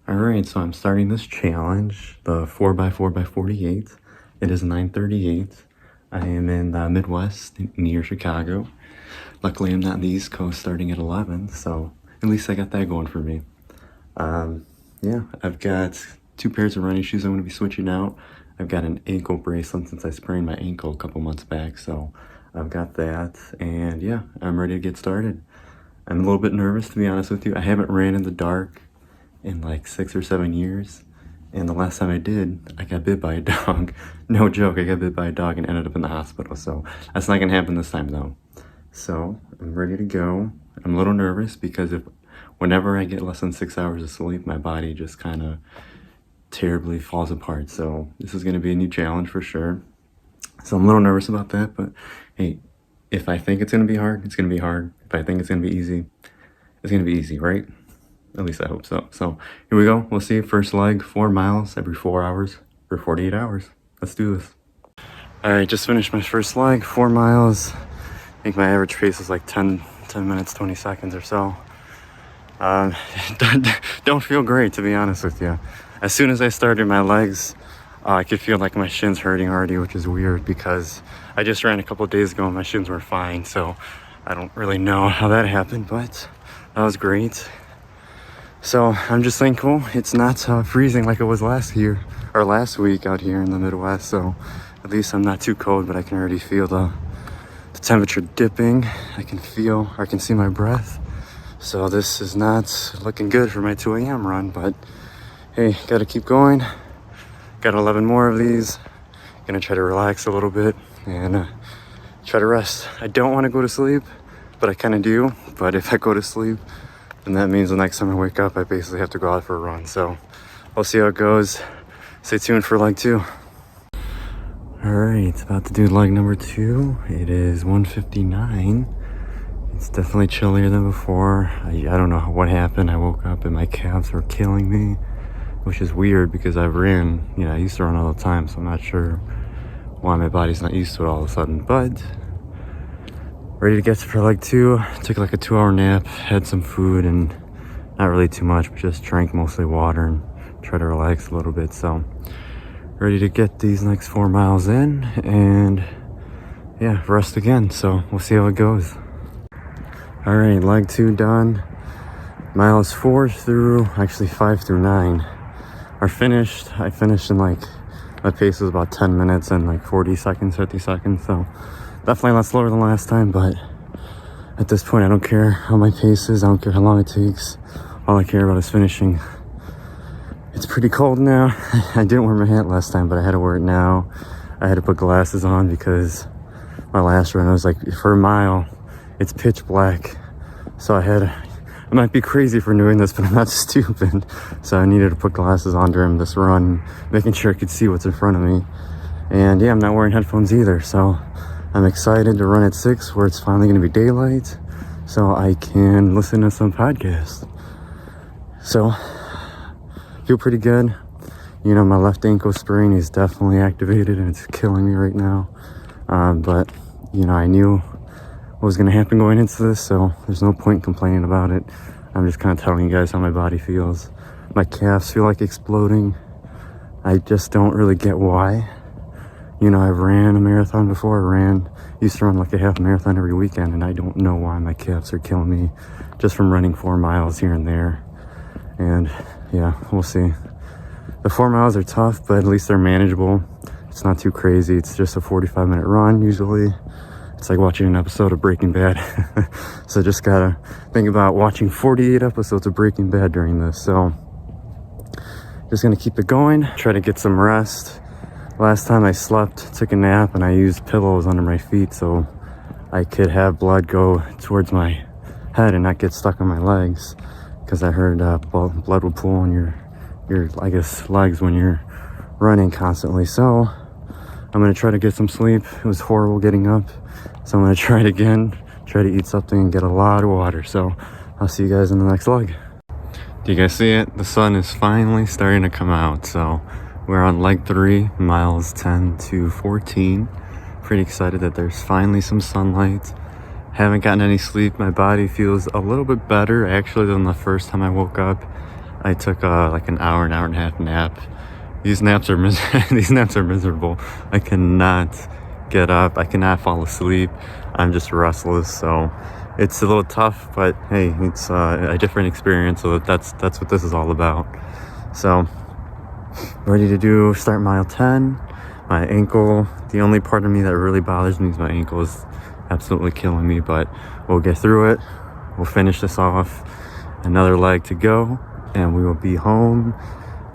Alright, so I'm starting this challenge, the 4x4x48. It is 9:38. I am in the Midwest near Chicago. Luckily, I'm not in the East Coast starting at 11, so at least I got that going for me. Yeah, I've got 2 pairs of running shoes I'm going to be switching out. I've got an ankle bracelet since I sprained my ankle a couple months back, so I've got that. And yeah, I'm ready to get started. I'm a little bit nervous, to be honest with you. I haven't ran in the dark in like 6 or 7 years, and the last time I did, I got bit by a dog. No joke, I got bit by a dog and ended up in the hospital, so that's not gonna happen this time though. So I'm ready to go. I'm a little nervous because whenever I get less than 6 hours of sleep, my body just kind of terribly falls apart. So this is gonna be a new challenge for sure. So I'm a little nervous about that, but hey, if I think it's gonna be hard, it's gonna be hard. If I think it's gonna be easy, it's gonna be easy, right? At least I hope so. So here we go. We'll see. First leg, 4 miles every 4 hours for 48 hours. Let's do this. All right, just finished my first leg, 4 miles. I think my average pace is like 10 minutes, 20 seconds or so. Don't feel great, to be honest with you. As soon as I started my legs, I could feel like my shins hurting already, which is weird because I just ran a couple of days ago and my shins were fine. So I don't really know how that happened, but that was great. So I'm just thankful it's not freezing like it was last week out here in the Midwest. So at least I'm not too cold, but I can already feel the temperature dipping. I can see my breath. So this is not looking good for my 2 a.m. run, but hey, gotta keep going. Got 11 more of these. Gonna try to relax a little bit and try to rest. I don't want to go to sleep, but I kind of do. But if I go to sleep, and that means the next time I wake up, I basically have to go out for a run. So we'll see how it goes. Stay tuned for leg 2. All right, about to do leg number 2. It is 1:59. It's definitely chillier than before. I don't know what happened. I woke up and my calves were killing me, which is weird because I used to run all the time. So I'm not sure why my body's not used to it all of a sudden, but ready to get for leg 2. Took like a 2-hour nap, had some food and not really too much, but just drank mostly water and try to relax a little bit. So ready to get these next 4 miles in and yeah, rest again. So we'll see how it goes. All right, leg 2 done. Miles 5 through 9 are finished. I finished in my pace was about 10 minutes and like 40 seconds, 50 seconds. So definitely a lot slower than last time, but at this point I don't care how my pace is. I don't care how long it takes. All I care about is finishing. It's pretty cold now. I didn't wear my hat last time, but I had to wear it now. I had to put glasses on because my last run, I was like, for a mile, it's pitch black. So I might be crazy for doing this, but I'm not stupid. So I needed to put glasses on during this run, making sure I could see what's in front of me. And yeah, I'm not wearing headphones either. So I'm excited to run at 6 where it's finally going to be daylight so I can listen to some podcasts. So feel pretty good. My left ankle sprain is definitely activated and it's killing me right now. But I knew what was going to happen going into this, so there's no point complaining about it. I'm just kind of telling you guys how my body feels. My calves feel like exploding. I just don't really get why. I've ran a marathon before. Used to run like a half marathon every weekend, and I don't know why my calves are killing me just from running 4 miles here and there. And yeah, we'll see. The 4 miles are tough, but at least they're manageable. It's not too crazy. It's just a 45-minute run usually. It's like watching an episode of Breaking Bad. So just gotta think about watching 48 episodes of Breaking Bad during this. So just gonna keep it going, try to get some rest. Last time I slept, took a nap, and I used pillows under my feet so I could have blood go towards my head and not get stuck on my legs, because I heard blood will pool on your legs when you're running constantly. So I'm gonna try to get some sleep. It was horrible getting up, so I'm gonna try it again, try to eat something and get a lot of water. So I'll see you guys in the next leg. Do you guys see it? The sun is finally starting to come out. So we're on leg 3, miles 10 to 14. Pretty excited that there's finally some sunlight. Haven't gotten any sleep. My body feels a little bit better actually than the first time I woke up. I took like an hour and a half nap. These naps are these naps are miserable. I cannot get up. I cannot fall asleep. I'm just restless. So it's a little tough, but hey, it's a different experience. So that's what this is all about. So ready to start mile 10. My ankle, the only part of me that really bothers me is my ankle is absolutely killing me, but we'll get through it. We'll finish this off. Another leg to go, and we will be home.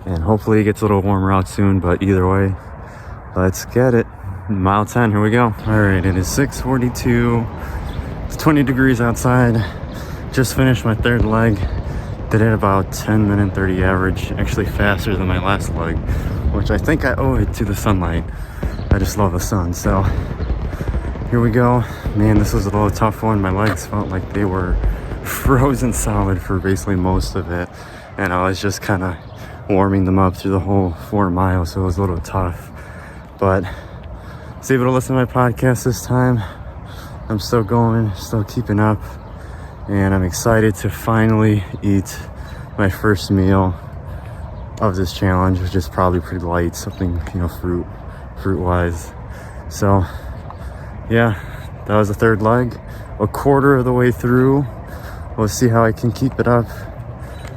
And hopefully it gets a little warmer out soon, but either way, let's get it. Mile 10, here we go. All right, it is 6:42. It's 20 degrees outside. Just finished my third leg. Did it about 10 minute 30 average, actually faster than my last leg, which I think I owe it to the sunlight. I just love the sun. So here we go. Man, this was a little tough one. My legs felt like they were frozen solid for basically most of it, and I was just kind of warming them up through the whole 4 miles, so it was a little tough. But I was able to listen to my podcast this time. I'm still going, still keeping up, and I'm excited to finally eat my first meal of this challenge, which is probably pretty light, something, fruit wise. So yeah, that was the third leg, a quarter of the way through. We'll see how I can keep it up.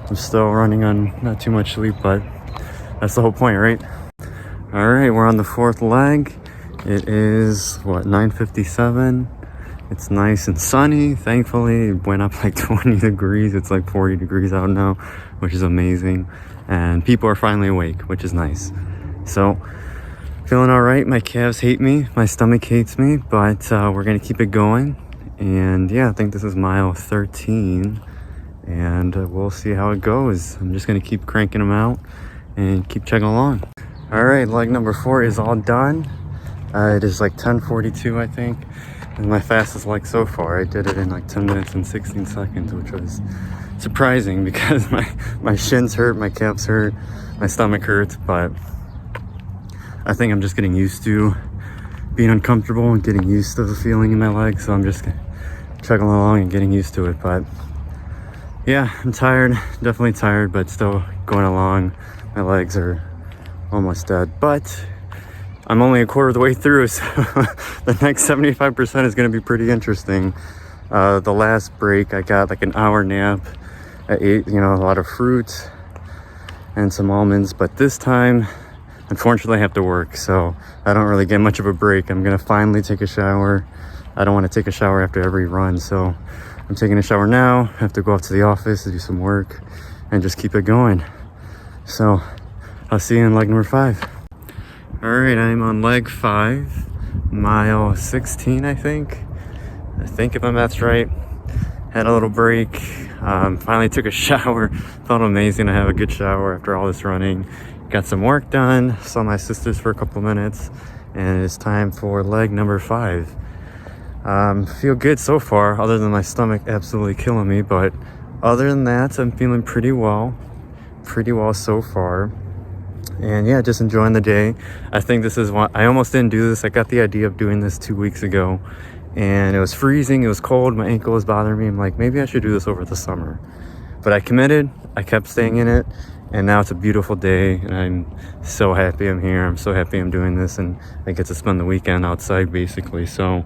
I'm still running on not too much sleep, but that's the whole point, right? All right, we're on the fourth leg. It is 9:57. It's nice and sunny. Thankfully, it went up like 20 degrees. It's like 40 degrees out now, which is amazing. And people are finally awake, which is nice. So feeling all right. My calves hate me. My stomach hates me, but we're gonna keep it going. And yeah, I think this is mile 13, and we'll see how it goes. I'm just gonna keep cranking them out and keep chugging along. All right, leg number 4 is all done. It is like 10:42, I think, and my fastest leg so far. I did it in like 10 minutes and 16 seconds, which was surprising because my shins hurt, my calves hurt, my stomach hurts, but I think I'm just getting used to being uncomfortable and getting used to the feeling in my legs, so I'm just chugging along and getting used to it. But yeah, I'm tired, definitely tired, but still going along. My legs are almost dead, but I'm only a quarter of the way through, so the next 75% is going to be pretty interesting. The last break, I got like an hour nap. I ate, a lot of fruit and some almonds, but this time, unfortunately, I have to work, so I don't really get much of a break. I'm gonna finally take a shower. I don't want to take a shower after every run, so I'm taking a shower now. I have to go up to the office to do some work and just keep it going. So I'll see you in leg number 5. All right, I'm on leg 5, mile 16, I think if my math's right. Had a little break, finally took a shower. Felt amazing to have a good shower after all this running. Got some work done, saw my sisters for a couple minutes, and it's time for leg number 5. Feel good so far, other than my stomach absolutely killing me, but other than that, I'm feeling pretty well so far. And yeah, just enjoying the day. I think this is one, I almost didn't do this. I got the idea of doing this 2 weeks ago, and it was freezing, it was cold, my ankle was bothering me. I'm like, maybe I should do this over the summer. But I committed, I kept staying in it, and now it's a beautiful day, and I'm so happy I'm here. I'm so happy I'm doing this, and I get to spend the weekend outside, basically. So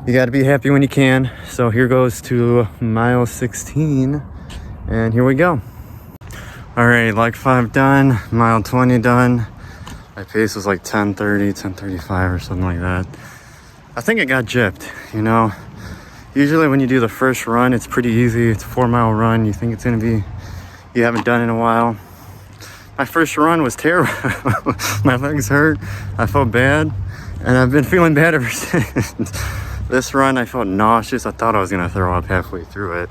you got to be happy when you can. So here goes to mile 16, and here we go. All right, leg 5 done, mile 20 done. My pace was like 10:30, 10:35 or something like that. I think I got gypped, Usually when you do the first run, it's pretty easy. It's a 4-mile run. You think it's gonna be, you haven't done it in a while. My first run was terrible. My legs hurt. I felt bad, and I've been feeling bad ever since. This run, I felt nauseous. I thought I was gonna throw up halfway through it.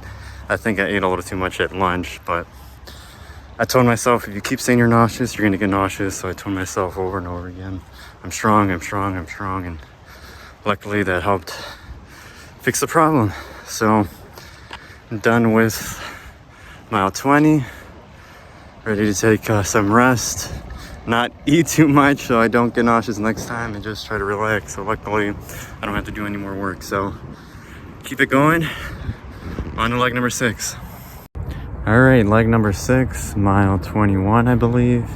I think I ate a little too much at lunch, but I told myself, if you keep saying you're nauseous, you're gonna get nauseous. So I told myself over and over again, I'm strong, and luckily that helped fix the problem. So I'm done with mile 20, ready to take some rest, not eat too much so I don't get nauseous next time, and just try to relax. So luckily I don't have to do any more work, so keep it going. On to leg number 6. All right, leg number 6, mile 21, I believe.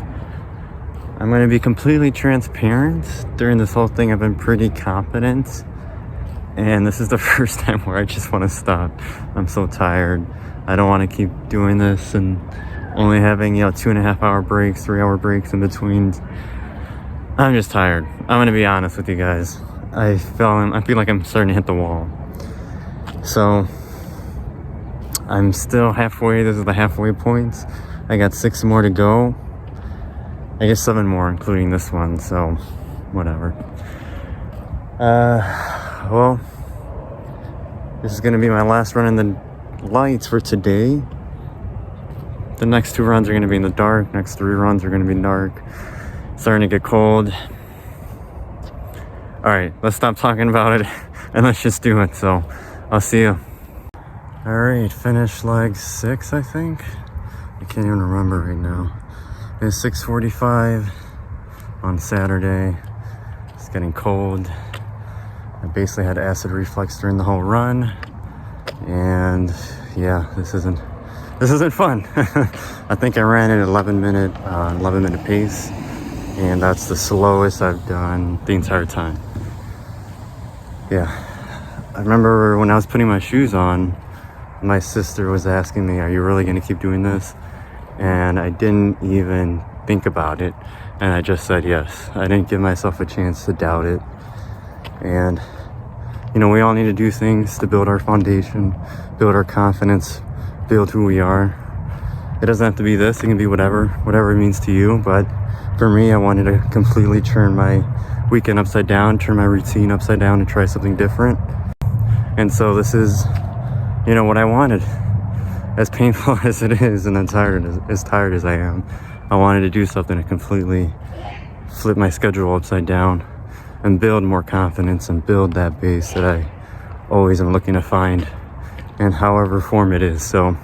I'm going to be completely transparent. During this whole thing, I've been pretty confident. And this is the first time where I just want to stop. I'm so tired. I don't want to keep doing this and only having, 2.5 hour breaks, 3 hour breaks in between. I'm just tired. I'm going to be honest with you guys. I feel like I'm starting to hit the wall. So I'm still halfway. This is the halfway point. I got 6 more to go. I guess 7 more, including this one. So, whatever. Well, this is gonna be my last run in the lights for today. The next 2 runs are gonna be in the dark. Next 3 runs are gonna be dark. It's starting to get cold. All right, let's stop talking about it and let's just do it. So, I'll see you. All right, finished leg 6, I think. I can't even remember right now. It's 6:45 on Saturday. It's getting cold. I basically had acid reflux during the whole run. And yeah, this isn't fun. I think I ran at 11 minute pace. And that's the slowest I've done the entire time. Yeah. I remember when I was putting my shoes on, my sister was asking me, are you really going to keep doing this? And I didn't even think about it. And I just said yes. I didn't give myself a chance to doubt it. And, we all need to do things to build our foundation, build our confidence, build who we are. It doesn't have to be this. It can be whatever it means to you. But for me, I wanted to completely turn my weekend upside down, turn my routine upside down and try something different. And so this is what I wanted. As painful as it is and as tired as I am, I wanted to do something to completely flip my schedule upside down and build more confidence and build that base that I always am looking to find in however form it is. So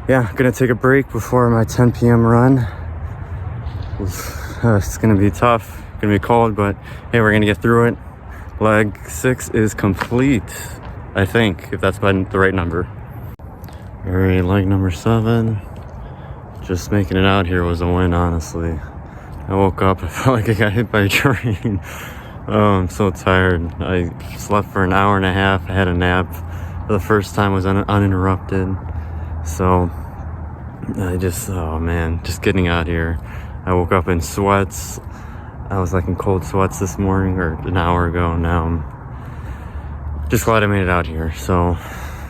yeah, I'm gonna take a break before my 10 p.m. run. It's gonna be tough, gonna be cold, but hey, we're gonna get through it. Leg 6 is complete, I think, if that's the right number. All right, leg number 7. Just making it out here was a win, honestly. I woke up, I felt like I got hit by a train. Oh, I'm so tired. I slept for an hour and a half. I had a nap. For the first time was uninterrupted. So just getting out here. I woke up in sweats. I was like in cold sweats this morning or an hour ago. Now I'm just glad I made it out here. So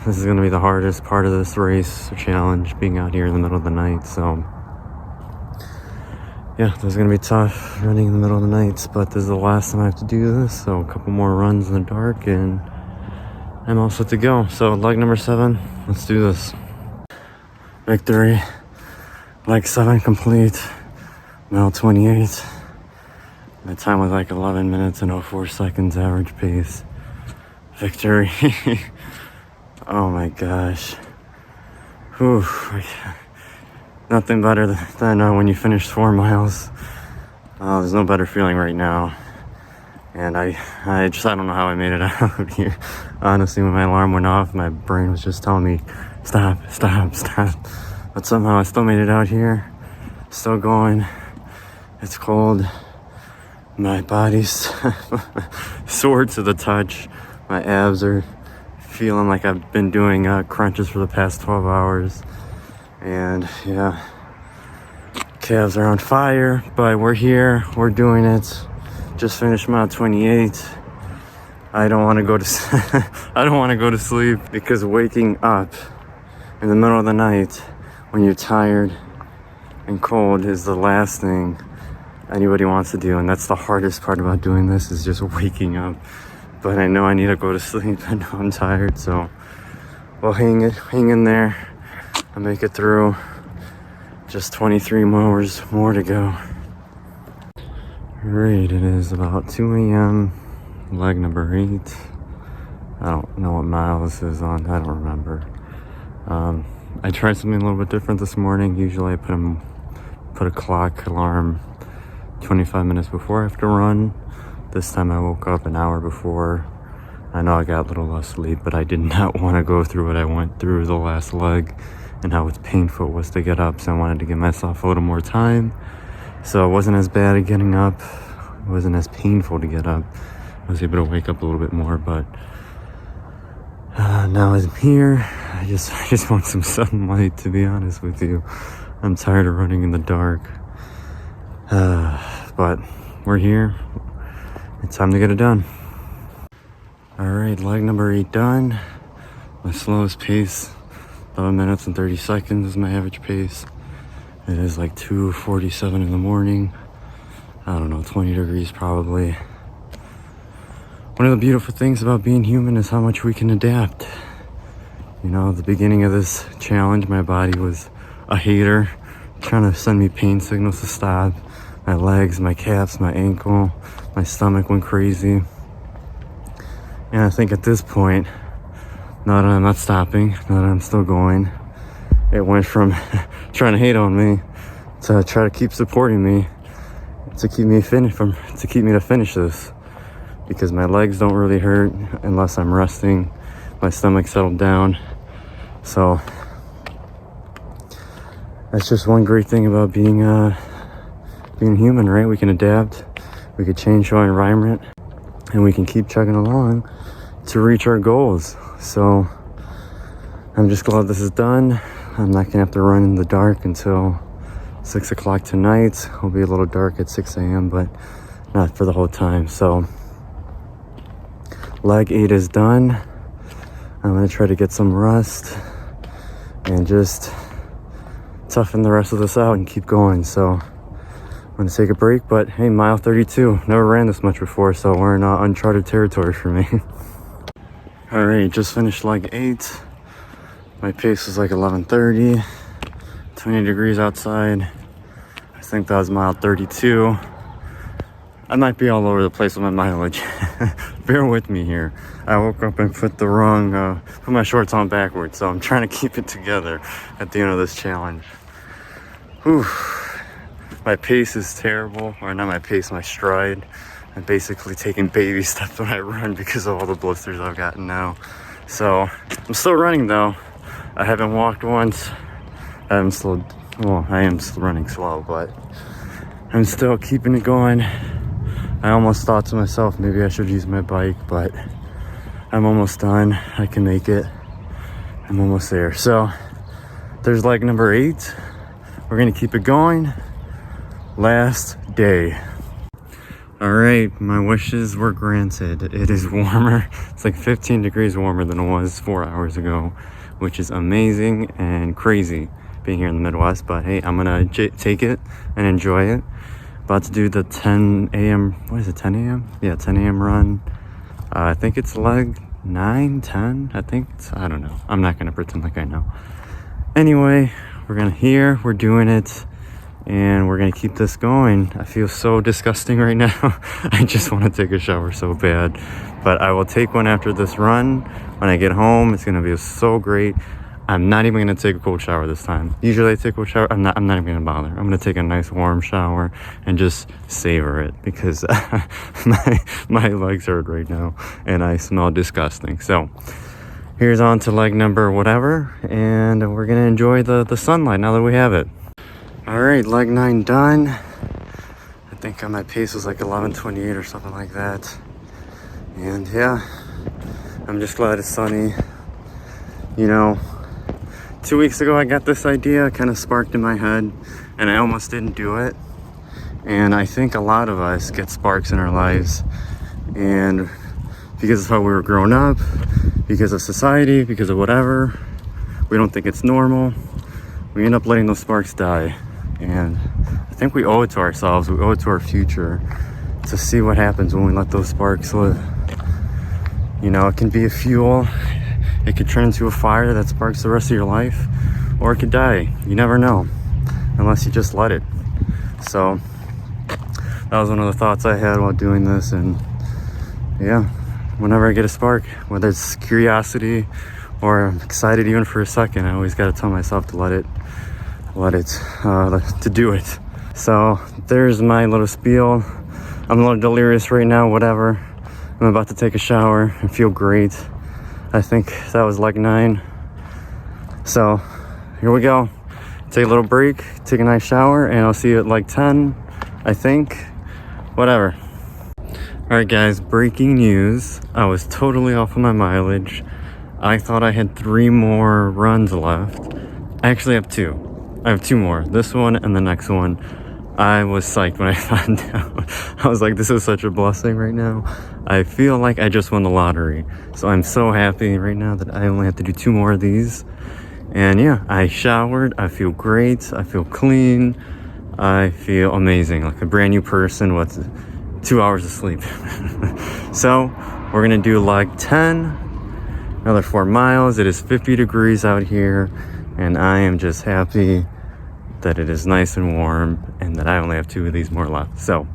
this is going to be the hardest part of this race or challenge, being out here in the middle of the night. So yeah, this is going to be tough running in the middle of the night, but this is the last time I have to do this. So a couple more runs in the dark and I'm all set to go. So leg number 7, let's do this. Victory. Leg 7 complete. Mile 28. My time was like 11 minutes and 04 seconds average pace. Victory. Oh my gosh. Whew. Nothing better than when you finish 4 miles. There's no better feeling right now. And I don't know how I made it out here. Honestly, when my alarm went off, my brain was just telling me, stop. But somehow I still made it out here. Still going. It's cold. My body's sore to the touch. My abs are feeling like I've been doing crunches for the past 12 hours. And yeah, calves are on fire, but we're here. We're doing it. Just finished mile 28. I don't want to go to sleep because waking up in the middle of the night when you're tired and cold is the last thing anybody wants to do. And that's the hardest part about doing this, is just waking up. But I know I need to go to sleep. I know I'm tired, so we'll hang in there and make it through. Just 23 hours more to go. Alright, it is about 2 a.m. Leg number 8. I don't know what mile this is on. I don't remember. I tried something a little bit different this morning. Usually I put a clock alarm 25 minutes before I have to run. This time I woke up an hour before I know I got a little less sleep, but I did not want to go through what I went through the last leg and how painful it was to get up. So I wanted to give myself a little more time. So it wasn't as bad at getting up. It wasn't as painful to get up. I was able to wake up a little bit more, but now I'm here. I just want some sunlight, to be honest with you. I'm tired of running in the dark. But we're here. It's time to get it done. All right, leg number 8 done. My slowest pace, 11 minutes and 30 seconds is my average pace. It is like 2:47 in the morning. I don't know, 20 degrees probably. One of the beautiful things about being human is how much we can adapt. You know, at the beginning of this challenge, my body was a hater, trying to send me pain signals to stop. My legs, my calves, my ankle, my stomach went crazy. And I think at this point, now that I'm not stopping, now that I'm still going, it went from trying to hate on me to try to keep supporting me to keep me to finish this, because my legs don't really hurt unless I'm resting. My stomach settled down. So that's just one great thing about being human, right? We can adapt, we can change our environment, and we can keep chugging along to reach our goals. So I'm just glad this is done. I'm not gonna have to run in the dark until 6 o'clock tonight. It'll be a little dark at 6 a.m., but not for the whole time. So leg 8 is done. I'm gonna try to get some rest and just toughen the rest of this out and keep going. So I'm gonna take a break, but hey, mile 32. Never ran this much before, so we're in uncharted territory for me. All right, just finished leg 8. My pace was like 11:30, 20 degrees outside. I think that was mile 32. I might be all over the place with my mileage. Bear with me here. I woke up and put my shorts on backwards, so I'm trying to keep it together at the end of this challenge. Whew. My pace is terrible, or not my pace, my stride. I'm basically taking baby steps when I run because of all the blisters I've gotten now. So I'm still running though. I haven't walked once. I am still running slow, but I'm still keeping it going. I almost thought to myself, maybe I should use my bike, but I'm almost done. I can make it. I'm almost there. So there's leg number 8. We're gonna keep it going. Last day. All right, my wishes were granted. It is warmer. It's like 15 degrees warmer than it was 4 hours ago, which is amazing and crazy being here in the Midwest. But hey, I'm gonna take it and enjoy it. About to do the 10 a.m. What is it, 10 a.m.? Yeah, 10 a.m. run. I think it's leg 9, 10. I don't know. I'm not gonna pretend like I know. Anyway, we're doing it. And we're gonna keep this going. I feel so disgusting right now. I just want to take a shower so bad, but I will take one after this run. When I get home, it's gonna be so great. I'm not even gonna take a cold shower this time. Usually I take a cold shower. I'm not even gonna bother. I'm gonna take a nice warm shower and just savor it, because my legs hurt right now and I smell disgusting. So here's on to leg number whatever, and we're gonna enjoy the sunlight now that we have it. All right, leg 9 done. I think my pace was like 11:28 or something like that. And yeah, I'm just glad it's sunny. You know, 2 weeks ago I got this idea, kind of sparked in my head, and I almost didn't do it. And I think a lot of us get sparks in our lives, and because of how we were growing up, because of society, because of whatever, we don't think it's normal. We end up letting those sparks die. And I think we owe it to ourselves, we owe it to our future to see what happens when we let those sparks live. You know, it can be a fuel, it could turn into a fire that sparks the rest of your life, or it could die. You never know, unless you just let it. So that was one of the thoughts I had while doing this. And yeah, whenever I get a spark, whether it's curiosity or I'm excited even for a second, I always got to tell myself to to do it. So there's my little spiel. I'm a little delirious right now, whatever. I'm about to take a shower and feel great. I think that was leg 9. So here we go. Take a little break, take a nice shower, and I'll see you at leg 10, I think. Whatever. Alright guys, breaking news. I was totally off of my mileage. I thought I had 3 more runs left. I actually have 2. I have 2 more. This one and the next one. I was psyched when I found out. I was like, this is such a blessing right now. I feel like I just won the lottery. So I'm so happy right now that I only have to do 2 more of these. And yeah, I showered. I feel great. I feel clean. I feel amazing. Like a brand new person with 2 hours of sleep. So we're going to do leg 10. Another 4 miles. It is 50 degrees out here. And I am just happy that it is nice and warm and that I only have 2 of these more left. So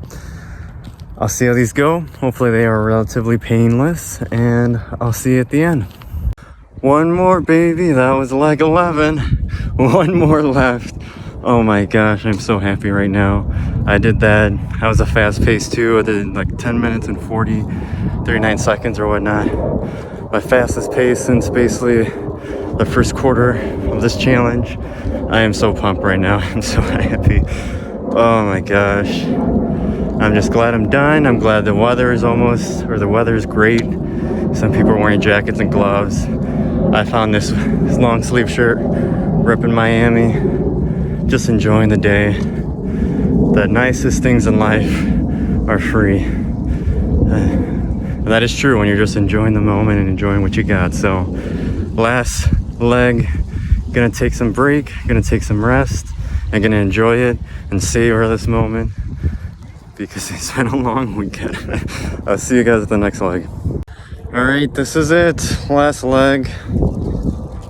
I'll see how these go. Hopefully they are relatively painless, and I'll see you at the end. 1 more, baby. That was leg 11. 1 more left. Oh my gosh, I'm so happy right now. I did that. That was a fast pace too. I did like 10 minutes and 39 seconds or whatnot. My fastest pace since basically the first quarter of this challenge. I am so pumped right now. I'm so happy. Oh my gosh. I'm just glad I'm done. I'm glad the weather is the weather is great. Some people are wearing jackets and gloves. I found this long sleeve shirt rep in Miami. Just enjoying the day. The nicest things in life are free. And that is true when you're just enjoying the moment and enjoying what you got. So last leg, gonna take some break, gonna take some rest, and gonna enjoy it and savor this moment because it's been a long weekend. I'll see you guys at the next leg. All right, this is it, last leg.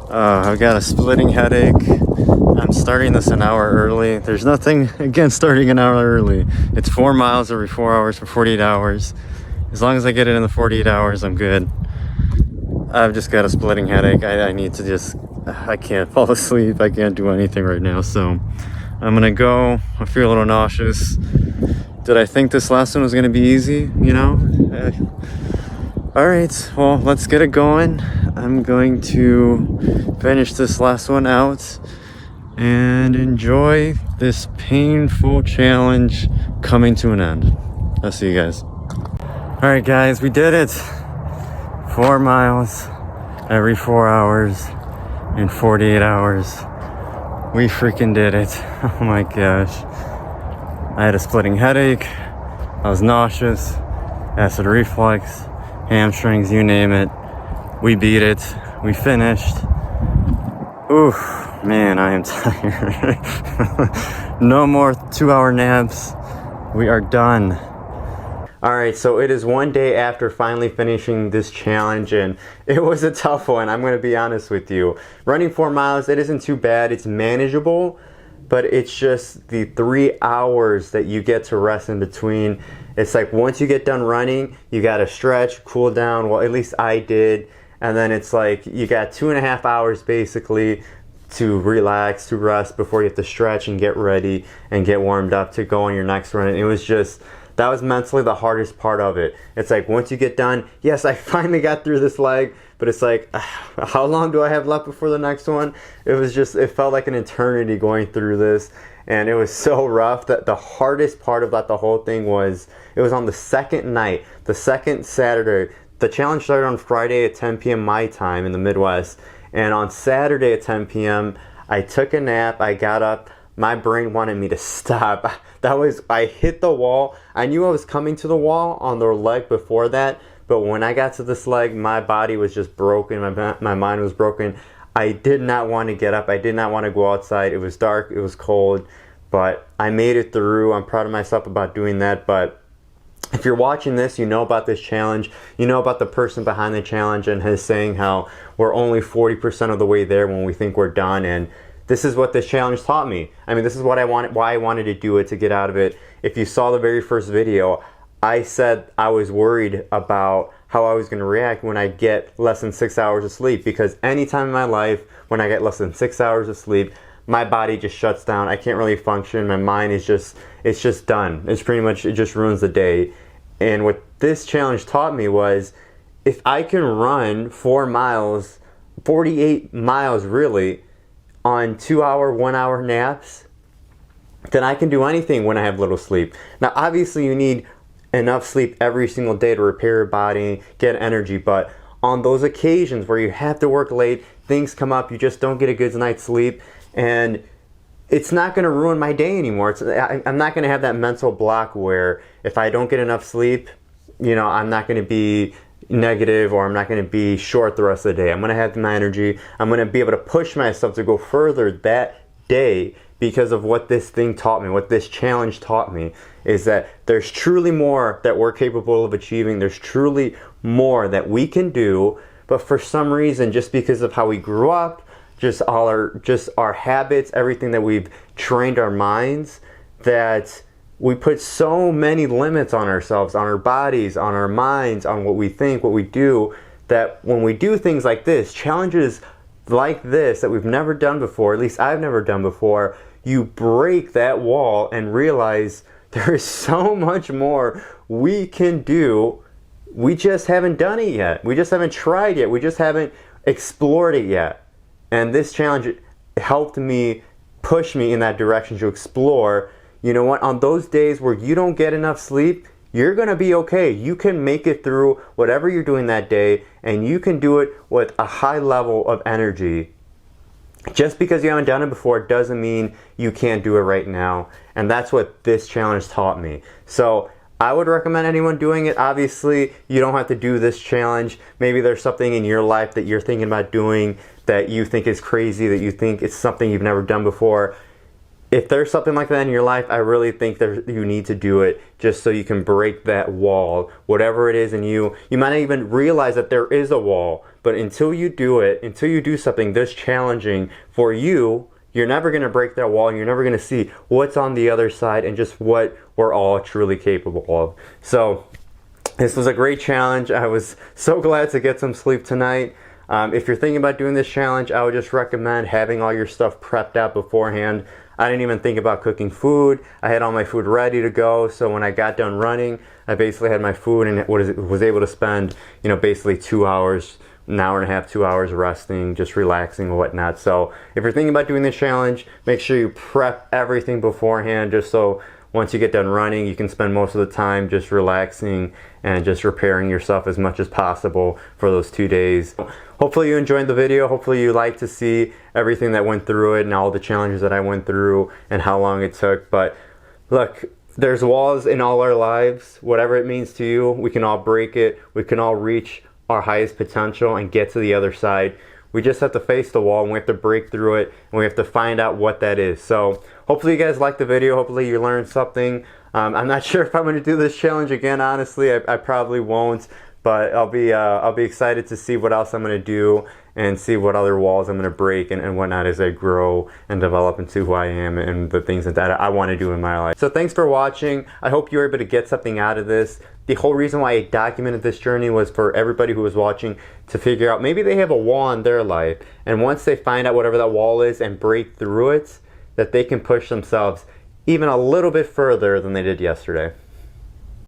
I've got a splitting headache. I'm starting this an hour early. There's nothing against starting an hour early. It's 4 miles every 4 hours for 48 hours. As long as I get it in the 48 hours, I'm good. I've just got a splitting headache. I need to just, I can't fall asleep. I can't do anything right now. So I'm gonna go. I feel a little nauseous. Did I think this last one was gonna be easy? You know? All right, well, let's get it going. I'm going to finish this last one out and enjoy this painful challenge coming to an end. I'll see you guys. All right, guys, we did it. 4 miles every 4 hours in 48 hours. We freaking did it. Oh my gosh. I had a splitting headache. I was nauseous, acid reflux, hamstrings, you name it. We beat it. We finished. Ooh, man, I am tired. No more 2-hour naps. We are done. Alright, so it is 1 day after finally finishing this challenge, and it was a tough one, I'm going to be honest with you. Running 4 miles, it isn't too bad. It's manageable, but it's just the 3 hours that you get to rest in between. It's like once you get done running, you got to stretch, cool down. Well, at least I did. And then it's like you got 2.5 hours basically to relax, to rest before you have to stretch and get ready and get warmed up to go on your next run. And it was just, that was mentally the hardest part of it. It's like once you get done, yes, I finally got through this leg, but it's like, how long do I have left before the next one? It was just, it felt like an eternity going through this. And it was so rough that the hardest part about the whole thing was, it was on the second night, the second Saturday. The challenge started on Friday at 10 p.m. my time in the Midwest. And on Saturday at 10 p.m., I took a nap, I got up, my brain wanted me to stop. I hit the wall. I knew I was coming to the wall on the leg before that, but when I got to this leg, my body was just broken, my mind was broken. I did not want to get up, I did not want to go outside. It was dark, it was cold, but I made it through. I'm proud of myself about doing that. But if you're watching this, you know about this challenge, you know about the person behind the challenge and his saying how we're only 40% of the way there when we think we're done. And this is what this challenge taught me. I mean, this is what why I wanted to do it, to get out of it. If you saw the very first video, I said I was worried about how I was going to react when I get less than 6 hours of sleep, because anytime in my life when I get less than 6 hours of sleep, my body just shuts down. I can't really function. My mind is just, it's just done. It's pretty much, it just ruins the day. And what this challenge taught me was, if I can run 4 miles, 48 miles really, on 2-hour, 1-hour naps, then I can do anything when I have little sleep. Now obviously you need enough sleep every single day to repair your body, get energy, but on those occasions where you have to work late, things come up, you just don't get a good night's sleep, and it's not going to ruin my day anymore. I'm not going to have that mental block where if I don't get enough sleep, you know, I'm not going to be negative, or I'm not going to be short the rest of the day. I'm going to have my energy. I'm going to be able to push myself to go further that day because of what this thing taught me, what this challenge taught me, is that there's truly more that we're capable of achieving. There's truly more that we can do, but for some reason, just because of how we grew up, just our habits, everything that we've trained our minds, that we put so many limits on ourselves, on our bodies, on our minds, on what we think, what we do, that when we do things like this, challenges like this that we've never done before, at least I've never done before, you break that wall and realize there is so much more we can do. We just haven't done it yet. We just haven't tried yet. We just haven't explored it yet. And this challenge helped me, push me in that direction to explore. You know what? On those days where you don't get enough sleep, you're going to be okay. You can make it through whatever you're doing that day, and you can do it with a high level of energy. Just because you haven't done it before doesn't mean you can't do it right now. And that's what this challenge taught me. So I would recommend anyone doing it. Obviously, you don't have to do this challenge. Maybe there's something in your life that you're thinking about doing that you think is crazy, that you think it's something you've never done before. If there's something like that in your life, I really think you need to do it just so you can break that wall. Whatever it is in you, you might not even realize that there is a wall, but until you do it, until you do something this challenging for you, you're never going to break that wall, and you're never going to see what's on the other side and just what we're all truly capable of. So this was a great challenge. I was so glad to get some sleep tonight. If you're thinking about doing this challenge, I would just recommend having all your stuff prepped out beforehand. I didn't even think about cooking food. I had all my food ready to go, so when I got done running, I basically had my food and was able to spend, you know, basically 2 hours, an hour and a half, 2 hours resting, just relaxing and whatnot. So if you're thinking about doing this challenge, make sure you prep everything beforehand, just so once you get done running, you can spend most of the time just relaxing and just repairing yourself as much as possible for those 2 days. Hopefully you enjoyed the video. Hopefully you like to see everything that went through it and all the challenges that I went through and how long it took. But look, there's walls in all our lives. Whatever it means to you, we can all break it. We can all reach our highest potential and get to the other side. We just have to face the wall, and we have to break through it, and we have to find out what that is. So hopefully you guys liked the video. Hopefully you learned something. I'm not sure if I'm going to do this challenge again, honestly. I probably won't, but I'll be excited to see what else I'm going to do and see what other walls I'm going to break and whatnot as I grow and develop into who I am and the things that I want to do in my life. So thanks for watching. I hope you were able to get something out of this. The whole reason why I documented this journey was for everybody who was watching to figure out maybe they have a wall in their life, and once they find out whatever that wall is and break through it, that they can push themselves even a little bit further than they did yesterday.